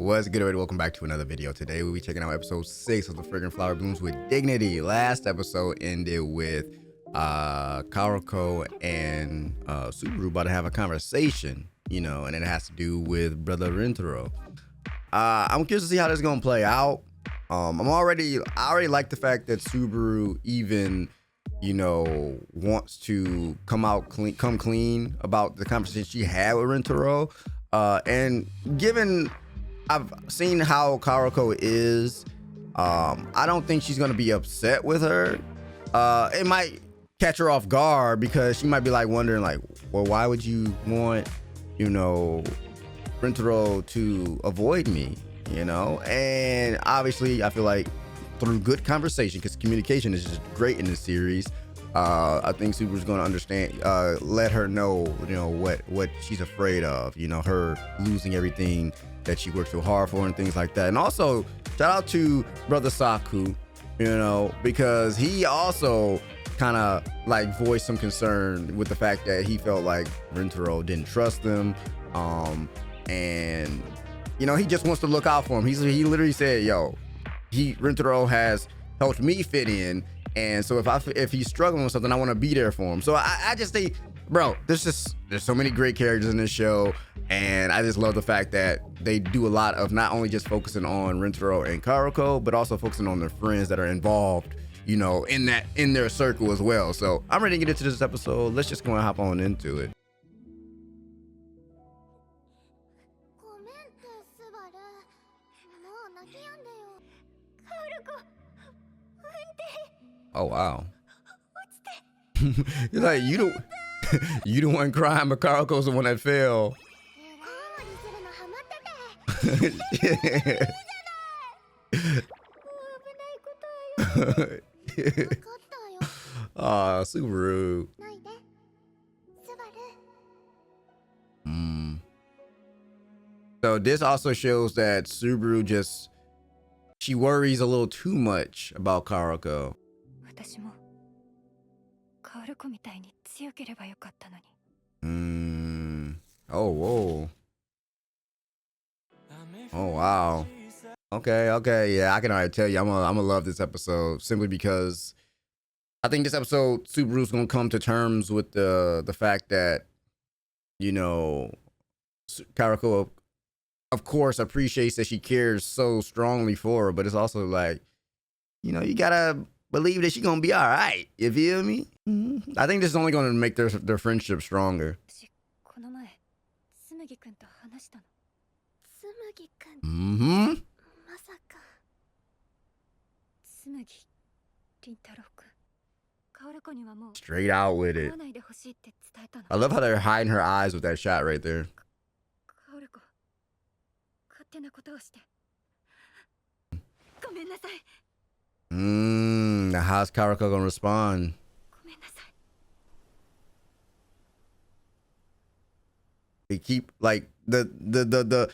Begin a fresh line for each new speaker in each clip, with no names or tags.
What's good, everybody? Welcome back to another video. Today we'll be checking out episode 6 of the Fragrant Flower Blooms with Dignity. Last episode ended with Karuko and Subaru about to have a conversation, and it has to do with Brother Rintaro. I'm curious to see how this is gonna play out. I already like the fact that Subaru even wants to come clean about the conversation she had with Rintaro. And given I've seen how Karuko is, I don't think she's gonna be upset with her. It might catch her off guard because she might be like wondering, like, well, why would you want, Rintaro to avoid me, And obviously, I feel like through good conversation, because communication is just great in this series, I think Subaru's gonna understand, let her know, what she's afraid of, her losing everything that she worked so hard for and things like that. And also, shout out to Brother Saku, because he also kind of like voiced some concern with the fact that he felt like Rintaro didn't trust him, and he just wants to look out for him. He literally said, Rintaro has helped me fit in, and so if he's struggling with something, I want to be there for him. So I just think, bro, there's so many great characters in this show, and I just love the fact that they do a lot of not only just focusing on Rintaro and Karuko, but also focusing on their friends that are involved, in their circle as well. So I'm ready to get into this episode. Let's just go and hop on into it. Oh wow. You're like, you the one crying, but Karuko's the one that fell. Ah, Subaru. So this also shows that Subaru she worries a little too much about Karuko. Oh, whoa. Oh, wow. Okay. Yeah, I can already tell you, I'm gonna love this episode simply because I think this episode, Subaru's gonna come to terms with the fact that, Karuko, of course, appreciates that she cares so strongly for her, but it's also like, you gotta believe that she's gonna be all right. You feel me? I think this is only gonna make their friendship stronger. Straight out with it. I love how they're hiding her eyes with that shot right there. How's Karuko gonna respond? They keep like the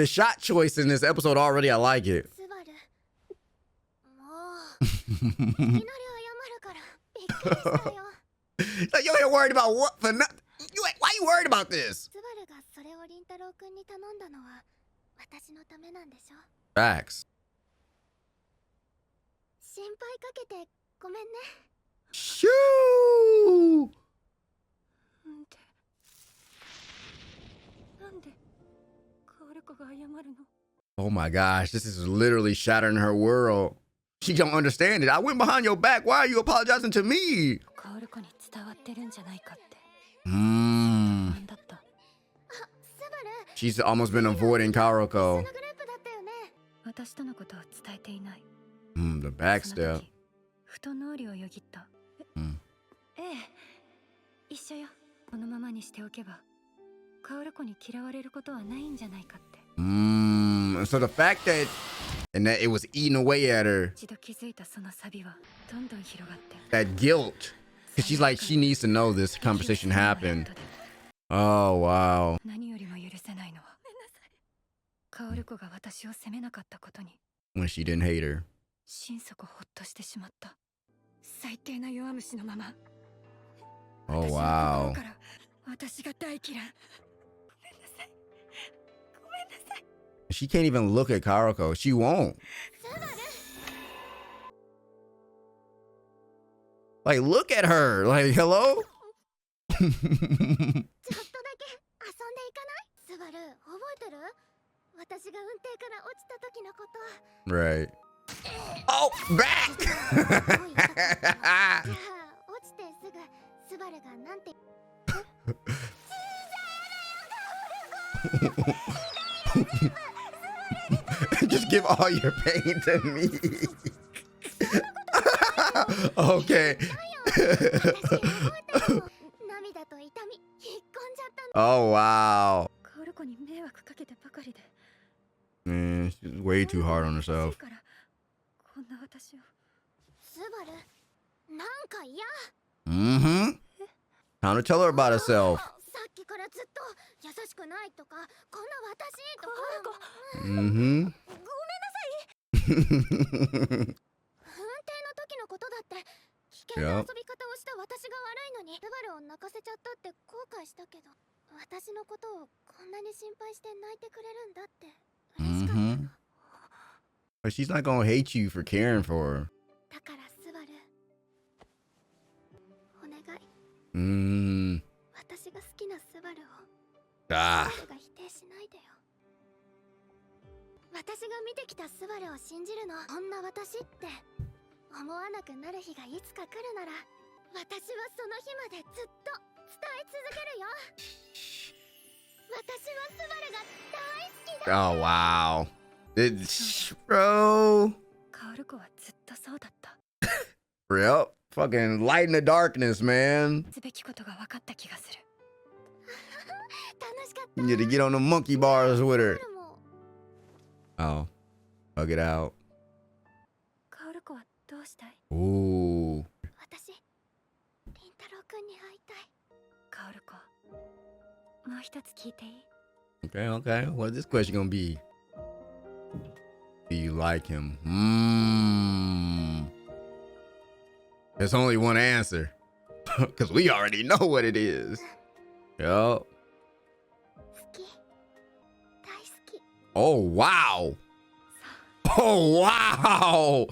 shot choice in this episode already. I like it. Like, you're worried about what for nothing? Why you worried about this? Facts. Shoo! Oh my gosh, this is literally shattering her world. She don't understand it. I went behind your back. Why are you apologizing to me? She's almost been avoiding Karuko. The backstep. So the fact that it was eating away at her, that guilt, because she's like, she needs to know this conversation happened. Oh wow. When she didn't hate her. Oh wow. She can't even look at Karako. She won't. Like, look at her. Like, hello? Right. Oh, back! Just give all your pain to me. Okay. Oh, wow. Man, she's way too hard on herself. Mm-hmm. Time to tell her about herself. Mm-hmm. Yep. Mm-hmm. But she's not gonna hate you for caring for her. Mm. Ah. Oh, wow. Bro. Yep. Fucking light in the darkness, man. You need to get on the monkey bars with her. Oh. Hug it out. Ooh. Okay, okay. What's this question gonna be? Do you like him? There's only one answer. Because we already know what it is. Yup. Oh, wow. Oh, wow.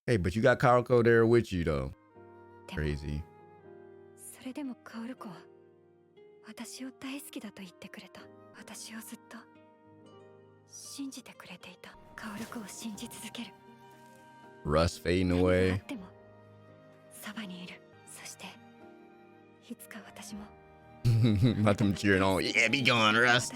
Hey, but you got Karako there with you, though. Crazy. Rust fading away. Let them cheering on. Yeah, be gone, Rust.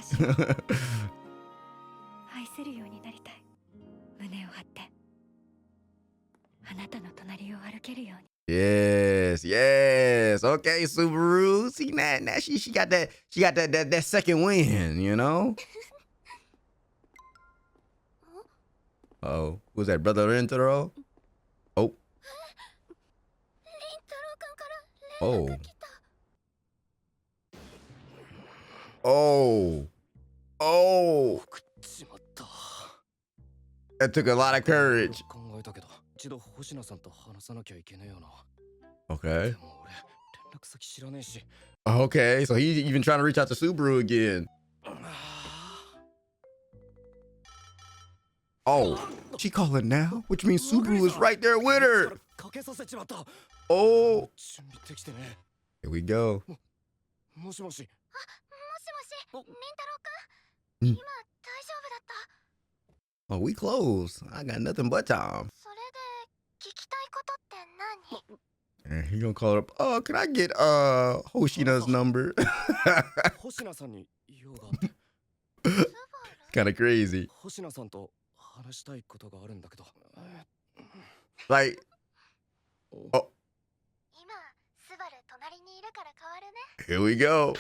Yes, yes. Okay, Subaru. See that? Now she got that second win, you know? Oh, who's that? Brother Rintaro? Oh. Oh. Oh. Oh. That took a lot of courage. Okay. Okay, so he's even trying to reach out to Subaru again. Oh, she calling now? Which means Subaru is right there with her. Oh. Here we go. Oh, we close. I got nothing but time. And he gonna call her up. Oh, can I get Hoshina's number? Kind of crazy. Like, oh. Here we go.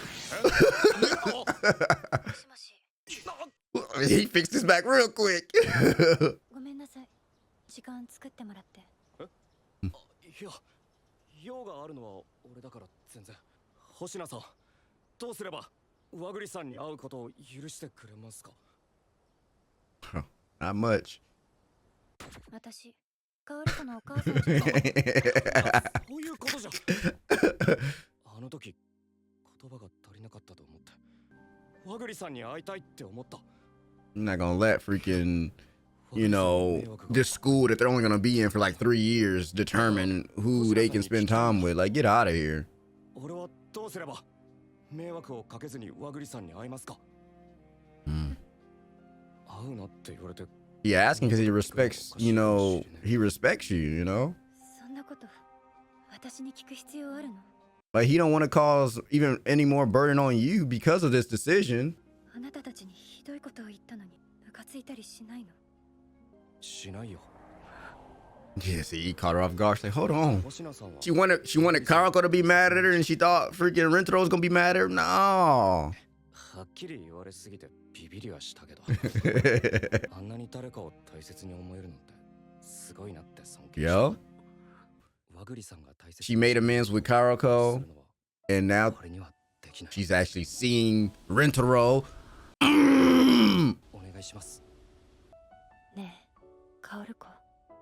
He fixed his back real quick. Not much. I'm not gonna let freaking, you know, this school that they're only gonna be in for like 3 years determine who they can spend time with. Like, get out of here. He asking because he respects, you know, he respects you, you know? Like, he don't want to cause even any more burden on you because of this decision. Yeah, see, he caught her off guard. She's like, hold on. She wanted Karako to be mad at her, and she thought freaking Rentaro was gonna be mad at her. No. Yo. She made amends with Karako, and now she's actually seeing Rentaro.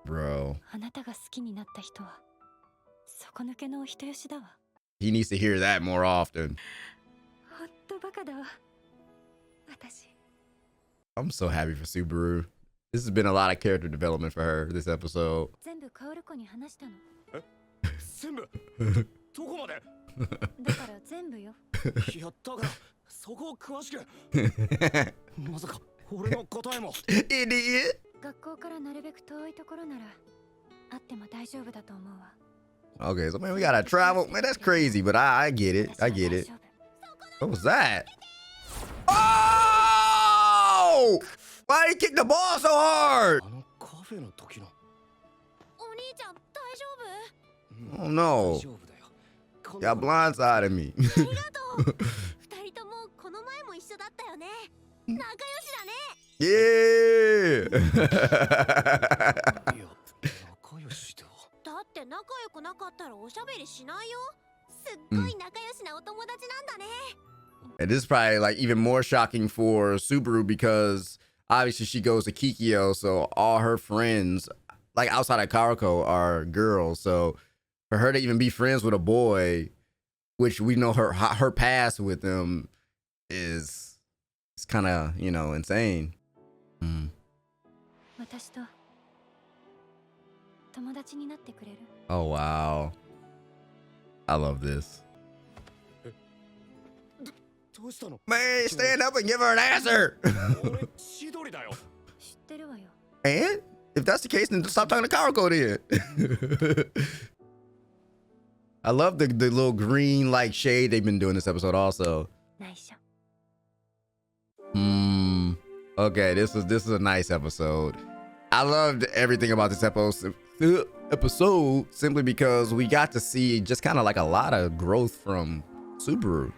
Bro. He needs to hear that more often. I'm so happy for Subaru. This has been a lot of character development for her this episode. Idiot. Okay, so man, we gotta travel. Man, that's crazy, but I get it. I get it. What was that? Oh! Why did he kick the ball so hard? Oh no. Y'all blindsided me. Yeah. And this is probably like even more shocking for Subaru because obviously she goes to Kikyo, so all her friends, like outside of Karako, are girls. So for her to even be friends with a boy, which we know her past with him is, it's kind of, you know, insane. Oh wow, I love this. Man, stand up and give her an answer. And if that's the case, then stop talking to Karako then. I love the little green like shade they've been doing this episode also. Okay, this is a nice episode. I loved everything about this episode simply because we got to see just kind of like a lot of growth from Subaru.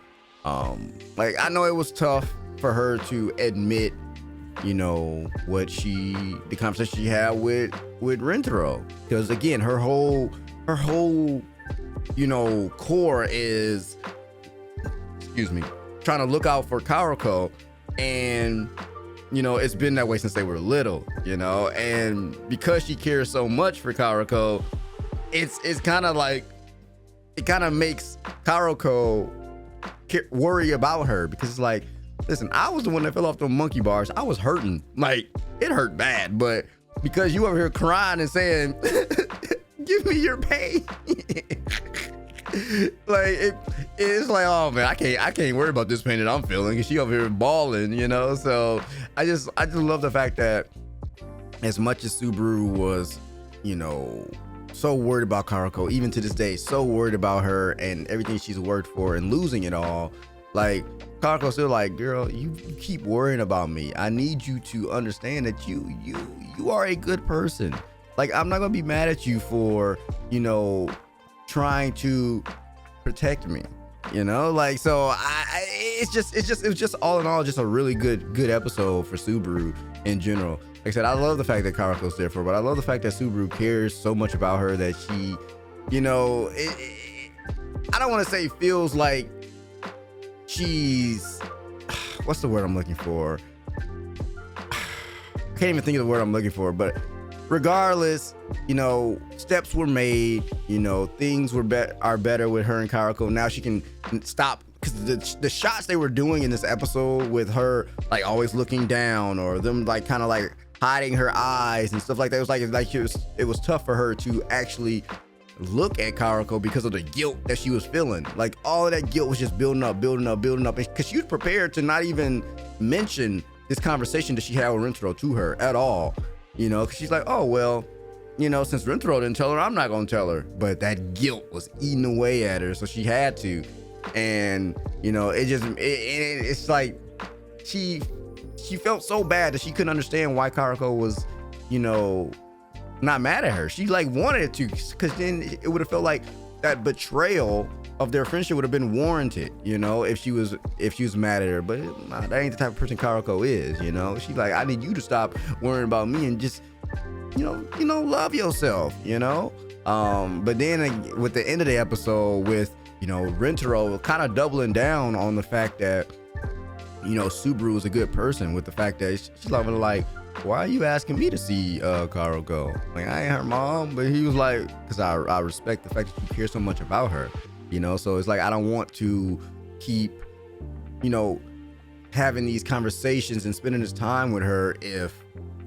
Like, I know it was tough for her to admit, you know, the conversation she had with Rentaro, because again, her whole, you know, core is, trying to look out for Karako, and you know, it's been that way since they were little, you know, and because she cares so much for Karako, it's kind of like, it kind of makes Karako worry about her, because it's like, listen, I was the one that fell off the monkey bars. I was hurting, like it hurt bad, but because you over here crying and saying, give me your pain. Like it's like, oh man, I can't worry about this pain that I'm feeling, because she over here bawling, you know. So I just love the fact that as much as Subaru was, you know, so worried about Karako, even to this day, so worried about her and everything she's worked for and losing it all, like Karako's still like, girl, you keep worrying about me. I need you to understand that you are a good person. Like, I'm not gonna be mad at you for, you know, trying to protect me, you know. Like, so it was just all in all just a really good episode for Subaru in general. Like I said, I love the fact that Karako's there for her, but I love the fact that Subaru cares so much about her that she, you know, I don't want to say feels like she's, what's the word I'm looking for? I can't even think of the word I'm looking for, but regardless, you know, steps were made, you know, things are better with her and Karako. Now she can stop, because the shots they were doing in this episode with her like always looking down, or them like kind of like hiding her eyes and stuff like that, it was tough for her to actually look at Karako because of the guilt that she was feeling. Like all of that guilt was just building up, because she was prepared to not even mention this conversation that she had with Rentaro to her at all, you know, because she's like, oh well, you know, since Rentaro didn't tell her, I'm not gonna tell her. But that guilt was eating away at her, so she had to. And you know, it's like she felt so bad that she couldn't understand why Karako was, you know, not mad at her. She like wanted it to, because then it would have felt like that betrayal of their friendship would have been warranted, you know, if she was mad at her. But nah, that ain't the type of person Karako is, you know. She's like, I need you to stop worrying about me and just, you know, love yourself, you know. But then with the end of the episode, with, you know, Rentaro kind of doubling down on the fact that, you know, Subaru is a good person, with the fact that she's like, why are you asking me to see Karako? Like, I ain't her mom. But he was like, because I respect the fact that you care so much about her, you know. So it's like, I don't want to keep, you know, having these conversations and spending this time with her if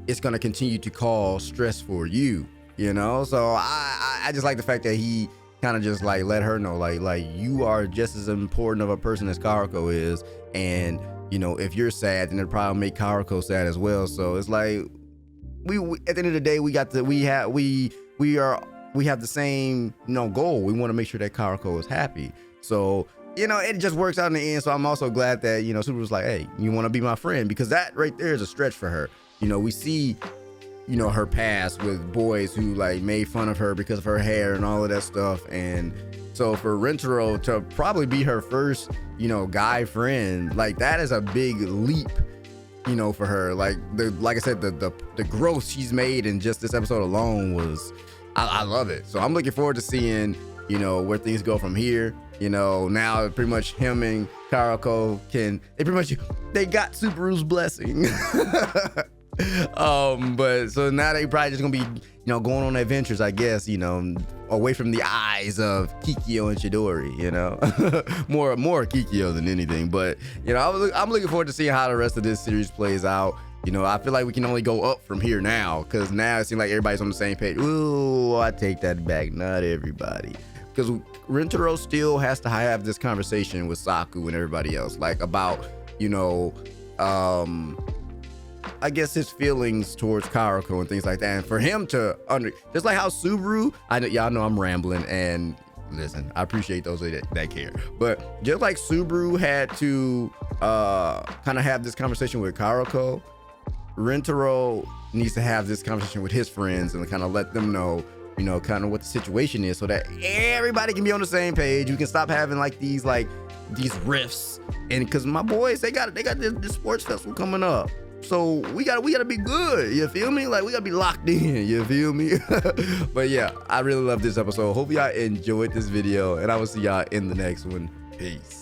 it's going to continue to cause stress for you, you know. So I just like the fact that he kind of just like let her know, like you are just as important of a person as Karako is, and you know, if you're sad, then it'll probably make Karako sad as well. So it's like we at the end of the day, we have the same, you know, goal. We want to make sure that Karako is happy. So, you know, it just works out in the end. So I'm also glad that, you know, Subaru was like, hey, you want to be my friend? Because that right there is a stretch for her. You know, we see, you know, her past with boys who like made fun of her because of her hair and all of that stuff. And so for Rentaro to probably be her first, you know, guy friend, like that is a big leap, you know, for her. Like I said, the growth she's made in just this episode alone was, I love it. So I'm looking forward to seeing, you know, where things go from here. You know, now pretty much him and Karako they got Subaru's blessing. But so now they probably just gonna be, you know, going on adventures, I guess, you know, away from the eyes of Kikyo and Chidori, you know. more Kikyo than anything. But, you know, I'm looking forward to seeing how the rest of this series plays out. You know, I feel like we can only go up from here now, because now it seems like everybody's on the same page. Ooh, I take that back. Not everybody. Because Rentaro still has to have this conversation with Saku and everybody else, like about, you know, I guess his feelings towards Karako and things like that. And for him to just like how Subaru, y'all know I'm rambling, and listen, I appreciate those that care. But just like Subaru had to kind of have this conversation with Karako, Rentaro needs to have this conversation with his friends and kind of let them know, you know, kind of what the situation is, so that everybody can be on the same page. You can stop having like these rifts. And because my boys, they got this sports festival coming up. So we gotta be good, you feel me? Like, we gotta be locked in, you feel me? But yeah, I really love this episode. Hope y'all enjoyed this video, and I will see y'all in the next one. Peace.